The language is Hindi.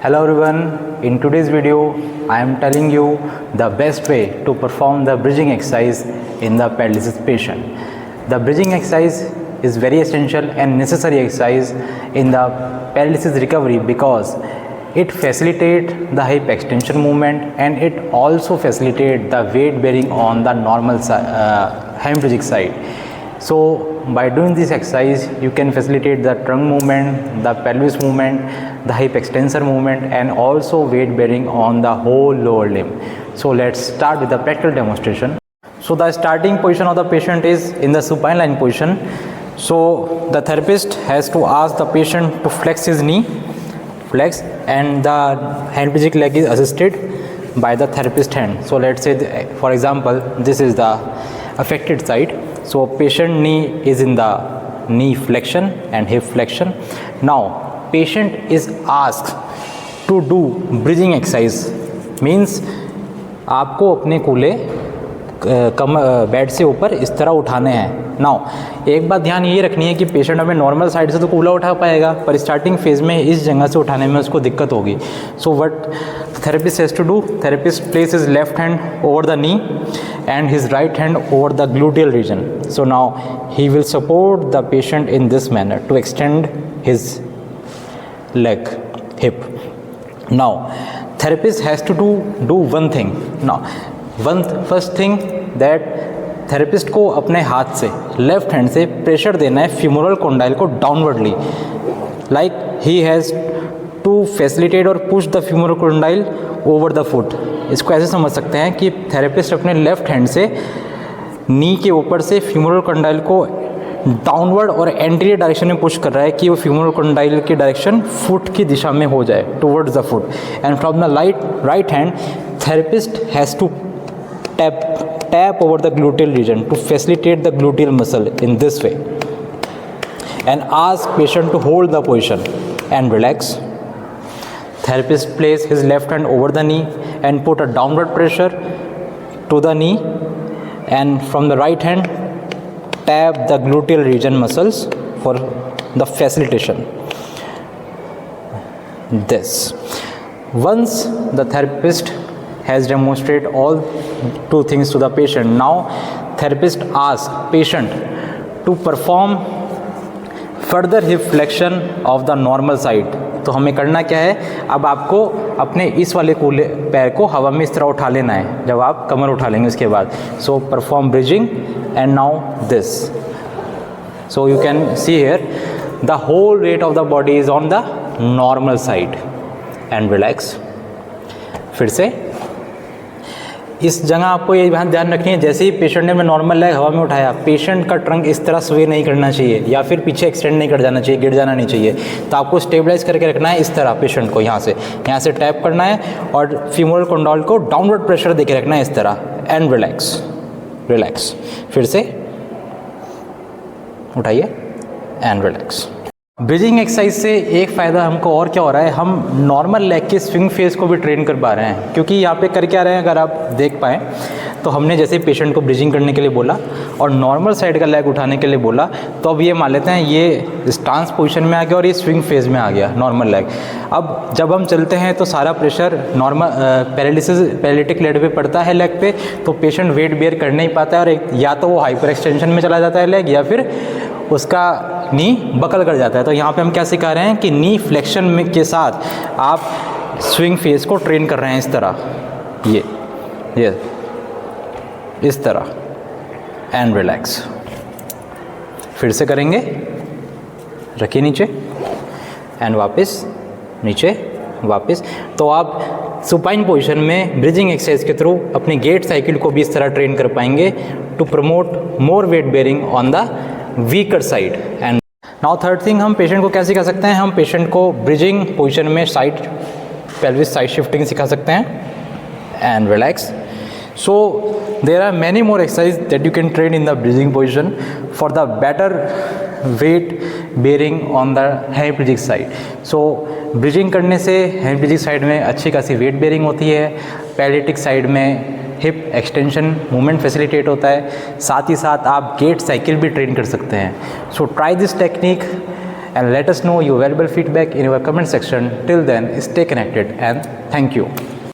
Hello everyone, in today's video I am telling you the best way to perform the bridging exercise in the paralysis patient. The bridging exercise is very essential and necessary exercise in the paralysis recovery because it facilitates the hip extension movement and it also facilitates the weight bearing on the normal hemiplegic side. So by doing this exercise you can facilitate the trunk movement, the pelvis movement, the hip extensor movement and also weight bearing on the whole lower limb. So let's start with the practical demonstration. So the starting position of the patient is in the supine lying position. So the therapist has to ask the patient to flex his knee, and the hemiplegic leg is assisted by the therapist hand. So let's say for example this is the affected side. So patient knee is in the knee flexion and hip flexion. Now patient is asked to do bridging exercise, means आपको अपने कूल्हे बेड से ऊपर इस तरह उठाने हैं. नाउ एक बात ध्यान ये रखनी है कि पेशेंट हमें नॉर्मल साइड से तो कूल्हा उठा पाएगा, पर स्टार्टिंग फेज में इस जगह से उठाने में उसको दिक्कत होगी. So what therapist has to do, therapist places his left hand over the knee and his right hand over the gluteal region. So now he will support the patient in this manner to extend his leg, hip. Now therapist has to do one thing. Now first thing that therapist को अपने हाथ से लेफ्ट हैंड से प्रेशर देना है फ्यूमरल कॉन्डाइल को downwardly, like he has to facilitate और push the femoral condyle over the foot. इसको ऐसे समझ सकते हैं कि थेरेपिस्ट अपने लेफ्ट हैंड से नी के ऊपर से फ्यूमरल कॉन्डाइल को डाउनवर्ड और एंटीरियर डायरेक्शन में पुश कर रहा है कि वो फ्यूमरल कॉन्डाइल की डायरेक्शन फुट की दिशा में हो जाए, towards the foot. And from the right hand therapist has to tap over the gluteal region to facilitate the gluteal muscle in this way and ask patient to hold the position and relax. Therapist place his left hand over the knee and put a downward pressure to the knee, and from the right hand tap the gluteal region muscles for the facilitation. This once the therapist has demonstrated all two things to the patient, now therapist asks patient to perform further hip flexion of the normal side. तो हमें करना क्या है, अब आपको अपने इस वाले कूल्हे पैर को हवा में इस तरह उठा लेना है जब आप कमर उठा लेंगे उसके बाद. So perform bridging and now this. So you can see here the whole weight of the body is on the normal side and relax. फिर से इस जगह आपको ये ध्यान रखनी है, जैसे ही पेशेंट ने नॉर्मल लेग हवा में उठाया, पेशेंट का ट्रंक इस तरह स्वे नहीं करना चाहिए या फिर पीछे एक्सटेंड नहीं कर जाना चाहिए, गिर जाना नहीं चाहिए. तो आपको स्टेबलाइज करके रखना है इस तरह. पेशेंट को यहाँ से टैप करना है और फ्यूमरल कॉन्डाइल को डाउनवर्ड प्रेशर देके रखना है इस तरह एंड रिलैक्स. फिर से उठाइए एंड रिलैक्स. ब्रिजिंग एक्सरसाइज से एक फ़ायदा हमको और क्या हो रहा है, हम नॉर्मल लेग के स्विंग फेस को भी ट्रेन कर पा रहे हैं. क्योंकि यहाँ पे कर क्या रहे हैं, अगर आप देख पाएँ तो हमने जैसे पेशेंट को ब्रिजिंग करने के लिए बोला और नॉर्मल साइड का लेग उठाने के लिए बोला, तो अब ये मान लेते हैं ये स्टांस पोजीशन में आ गया और ये स्विंग फेज में आ गया नॉर्मल लेग. अब जब हम चलते हैं तो सारा प्रेशर नॉर्मल पैरालिटिक लेग पे पड़ता है लेग पे, तो पेशेंट वेट बेयर कर नहीं पाता है और या तो वो हाइपर एक्सटेंशन में चला जाता है लेग या फिर उसका नी बकल कर जाता है. तो यहाँ पे हम क्या सिखा रहे हैं कि नी फ्लेक्शन में के साथ आप स्विंग फेस को ट्रेन कर रहे हैं इस तरह, ये इस तरह एंड रिलैक्स. फिर से करेंगे, रखिए नीचे एंड वापस नीचे वापस. तो आप सुपाइन पोजीशन में ब्रिजिंग एक्सरसाइज के थ्रू अपनी गेट साइकिल को भी इस तरह ट्रेन कर पाएंगे to promote more weight bearing on the weaker side. And now third thing, हम पेशेंट को क्या सिखा सकते हैं, हम पेशेंट को ब्रिजिंग पोजीशन में साइड पेल्विस साइड शिफ्टिंग सिखा सकते हैं and relax. So there are many more exercises that you can train in the bridging position for the better weight bearing on the hemiplegic side. So bridging करने से hemiplegic side में अच्छी खासी weight bearing होती है, paralytic side में हिप एक्सटेंशन मूवमेंट फैसिलिटेट होता है, साथ ही साथ आप गेट साइकिल भी ट्रेन कर सकते हैं. So try this technique and let us know your valuable feedback in your comment section. Till then, stay connected and thank you.